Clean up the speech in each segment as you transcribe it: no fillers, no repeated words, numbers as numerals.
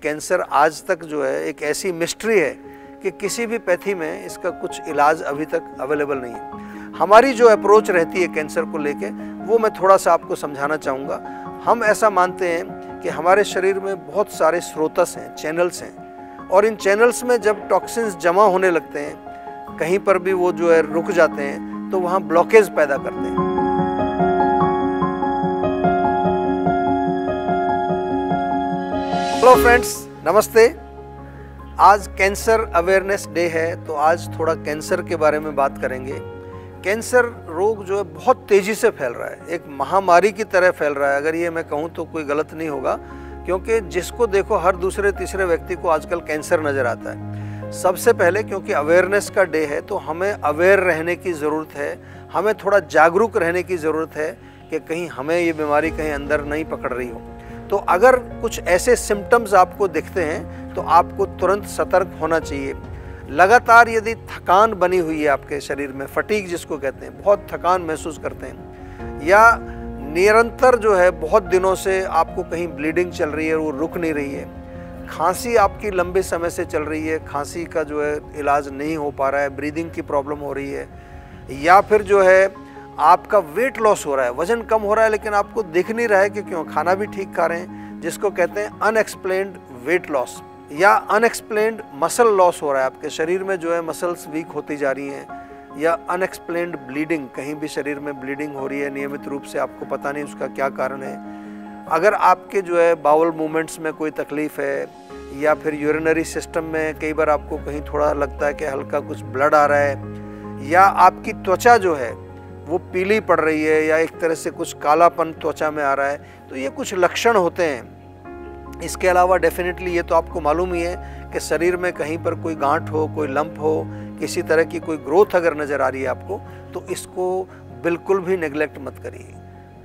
Cancer आज तक जो है एक ऐसी मिस्ट्री है कि किसी भी पैथी में इसका कुछ इलाज अभी तक अवेलेबल नहीं है। हमारी जो अप्रोच रहती है कैंसर को लेके वो मैं थोड़ा सा आपको समझाना चाहूँगा। हम ऐसा मानते हैं कि हमारे शरीर में बहुत सारे स्रोतस हैं, चैनल्स हैं, और इन चैनल्स में जब टॉक्सिन्स जमा होने लगते हैं, कहीं पर भी वो जो है रुक जाते हैं तो वहाँ ब्लॉकेज पैदा करते हैं। हेलो फ्रेंड्स, नमस्ते। आज कैंसर अवेयरनेस डे है, तो आज थोड़ा कैंसर के बारे में बात करेंगे। कैंसर रोग जो है बहुत तेज़ी से फैल रहा है, एक महामारी की तरह फैल रहा है। अगर ये मैं कहूँ तो कोई गलत नहीं होगा, क्योंकि जिसको देखो हर दूसरे तीसरे व्यक्ति को आजकल कैंसर नज़र आता है। सबसे पहले क्योंकि अवेयरनेस का डे है तो हमें अवेयर रहने की ज़रूरत है, हमें थोड़ा जागरूक रहने की ज़रूरत है कि कहीं हमें ये बीमारी कहीं अंदर नहीं पकड़ रही हो। तो अगर कुछ ऐसे सिम्टम्स आपको दिखते हैं तो आपको तुरंत सतर्क होना चाहिए। लगातार यदि थकान बनी हुई है आपके शरीर में, फटीग जिसको कहते हैं, बहुत थकान महसूस करते हैं, या निरंतर जो है बहुत दिनों से आपको कहीं ब्लीडिंग चल रही है, वो रुक नहीं रही है, खांसी आपकी लंबे समय से चल रही है, खांसी का जो है इलाज नहीं हो पा रहा है, ब्रीदिंग की प्रॉब्लम हो रही है, या फिर जो है आपका वेट लॉस हो रहा है, वजन कम हो रहा है लेकिन आपको दिख नहीं रहा है कि क्यों, खाना भी ठीक खा रहे हैं, जिसको कहते हैं अनएक्सप्लेन्ड वेट लॉस, या अनएक्सप्लेन्ड मसल लॉस हो रहा है, आपके शरीर में जो है मसल्स वीक होती जा रही हैं, या अनएक्सप्लेन्ड ब्लीडिंग, कहीं भी शरीर में ब्लीडिंग हो रही है नियमित रूप से, आपको पता नहीं उसका क्या कारण है। अगर आपके जो है बाउल मूवमेंट्स में कोई तकलीफ है, या फिर यूरिनरी सिस्टम में कई बार आपको कहीं थोड़ा लगता है कि हल्का कुछ ब्लड आ रहा है, या आपकी त्वचा जो है वो पीली पड़ रही है, या एक तरह से कुछ कालापन त्वचा में आ रहा है, तो ये कुछ लक्षण होते हैं। इसके अलावा डेफिनेटली ये तो आपको मालूम ही है कि शरीर में कहीं पर कोई गांठ हो, कोई लंप हो, किसी तरह की कोई ग्रोथ अगर नज़र आ रही है आपको, तो इसको बिल्कुल भी नेग्लेक्ट मत करिए।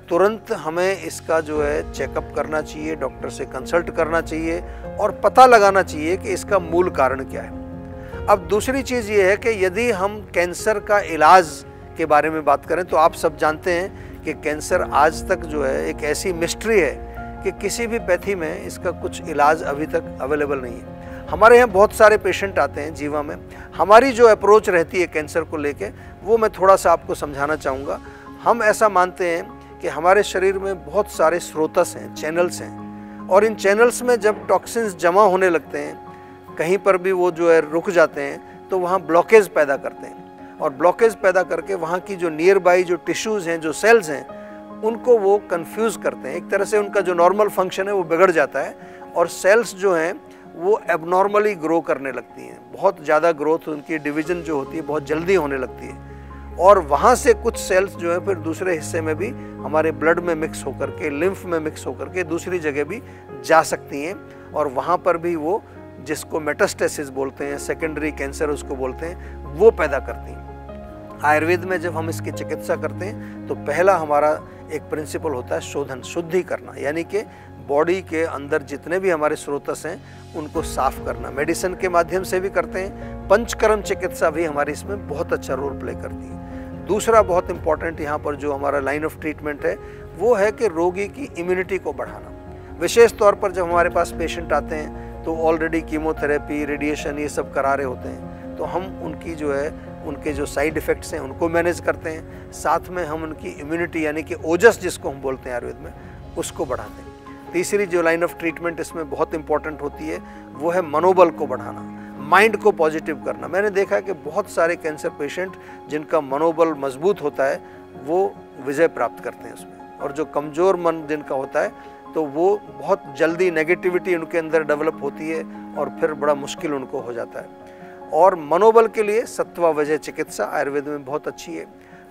तुरंत हमें इसका जो है चेकअप करना चाहिए, डॉक्टर से कंसल्ट करना चाहिए और पता लगाना चाहिए कि इसका मूल कारण क्या है। अब दूसरी चीज़ ये है कि यदि हम कैंसर का इलाज के बारे में बात करें तो आप सब जानते हैं कि कैंसर आज तक जो है एक ऐसी मिस्ट्री है कि किसी भी पैथी में इसका कुछ इलाज अभी तक अवेलेबल नहीं है। हमारे यहाँ बहुत सारे पेशेंट आते हैं जीवा में। हमारी जो अप्रोच रहती है कैंसर को लेके वो मैं थोड़ा सा आपको समझाना चाहूँगा। हम ऐसा मानते हैं कि हमारे शरीर में बहुत सारे स्रोतस हैं, चैनल्स हैं, और इन चैनल्स में जब टॉक्सिन्स जमा होने लगते हैं, कहीं पर भी वो जो है रुक जाते हैं तो वहाँ ब्लॉकेज पैदा करते हैं, और ब्लॉकेज पैदा करके वहाँ की जो नियर बाई जो टिश्यूज़ हैं, जो सेल्स हैं, उनको वो कंफ्यूज करते हैं। एक तरह से उनका जो नॉर्मल फंक्शन है वो बिगड़ जाता है, और सेल्स जो हैं वो एबनॉर्मली ग्रो करने लगती हैं। बहुत ज़्यादा ग्रोथ, उनकी डिवीज़न जो होती है बहुत जल्दी होने लगती है, और वहाँ से कुछ सेल्स जो है फिर दूसरे हिस्से में भी हमारे ब्लड में मिक्स होकर के, लिम्फ में मिक्स होकर के दूसरी जगह भी जा सकती हैं, और वहाँ पर भी वो जिसको मेटास्टेसिस बोलते हैं, सेकेंडरी कैंसर उसको बोलते हैं, वो पैदा करती हैं। आयुर्वेद में जब हम इसकी चिकित्सा करते हैं तो पहला हमारा एक प्रिंसिपल होता है शोधन, शुद्धि करना, यानी कि बॉडी के अंदर जितने भी हमारे स्रोतस हैं उनको साफ करना। मेडिसिन के माध्यम से भी करते हैं, पंचकर्म चिकित्सा भी हमारी इसमें बहुत अच्छा रोल प्ले करती है। दूसरा बहुत इंपॉर्टेंट यहाँ पर जो हमारा लाइन ऑफ ट्रीटमेंट है वो है कि रोगी की इम्यूनिटी को बढ़ाना। विशेष तौर पर जब हमारे पास पेशेंट आते हैं तो ऑलरेडी कीमोथेरेपी, रेडिएशन ये सब करा रहे होते हैं, तो हम उनकी जो है उनके जो साइड इफ़ेक्ट्स हैं उनको मैनेज करते हैं, साथ में हम उनकी इम्यूनिटी यानी कि ओजस जिसको हम बोलते हैं आयुर्वेद में, उसको बढ़ाते हैं। तीसरी जो लाइन ऑफ ट्रीटमेंट इसमें बहुत इंपॉर्टेंट होती है वो है मनोबल को बढ़ाना, माइंड को पॉजिटिव करना। मैंने देखा कि बहुत सारे कैंसर पेशेंट जिनका मनोबल मजबूत होता है वो विजय प्राप्त करते हैं उसमें, और जो कमज़ोर मन जिनका होता है तो वो बहुत जल्दी नेगेटिविटी उनके अंदर डेवलप होती है और फिर बड़ा मुश्किल उनको हो जाता है। और मनोबल के लिए सत्वावजय चिकित्सा आयुर्वेद में बहुत अच्छी है,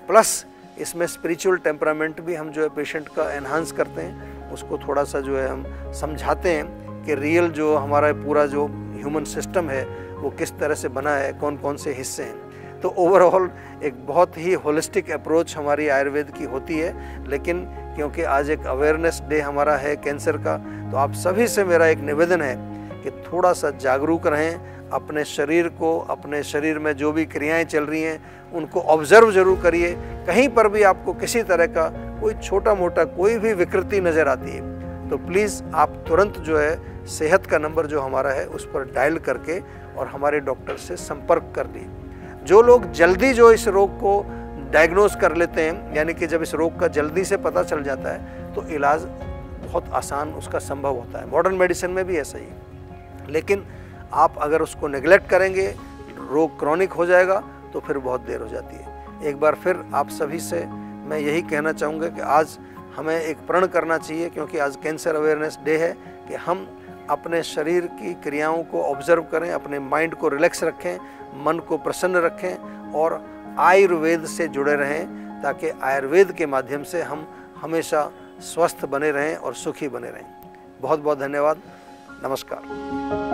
प्लस इसमें स्पिरिचुअल टेम्परामेंट भी हम जो है पेशेंट का एनहांस करते हैं, उसको थोड़ा सा जो है हम समझाते हैं कि रियल जो हमारा पूरा जो ह्यूमन सिस्टम है वो किस तरह से बना है, कौन कौन से हिस्से हैं। तो ओवरऑल एक बहुत ही होलिस्टिक अप्रोच हमारी आयुर्वेद की होती है। लेकिन क्योंकि आज एक अवेयरनेस डे हमारा है कैंसर का, तो आप सभी से मेरा एक निवेदन है कि थोड़ा सा जागरूक रहें, अपने शरीर को, अपने शरीर में जो भी क्रियाएं चल रही हैं उनको ऑब्जर्व जरूर करिए। कहीं पर भी आपको किसी तरह का कोई छोटा मोटा कोई भी विकृति नज़र आती है तो प्लीज़ आप तुरंत जो है सेहत का नंबर जो हमारा है उस पर डायल करके और हमारे डॉक्टर से संपर्क कर लिए। जो लोग जल्दी जो इस रोग को डायग्नोज कर लेते हैं, यानी कि जब इस रोग का जल्दी से पता चल जाता है तो इलाज बहुत आसान उसका संभव होता है। मॉडर्न मेडिसिन में भी ऐसा ही है। लेकिन आप अगर उसको नेग्लेक्ट करेंगे, रोग क्रॉनिक हो जाएगा तो फिर बहुत देर हो जाती है। एक बार फिर आप सभी से मैं यही कहना चाहूँगा कि आज हमें एक प्रण करना चाहिए, क्योंकि आज कैंसर अवेयरनेस डे है, कि हम अपने शरीर की क्रियाओं को ऑब्जर्व करें, अपने माइंड को रिलैक्स रखें, मन को प्रसन्न रखें और आयुर्वेद से जुड़े रहें, ताकि आयुर्वेद के माध्यम से हम हमेशा स्वस्थ बने रहें और सुखी बने रहें। बहुत बहुत धन्यवाद। नमस्कार।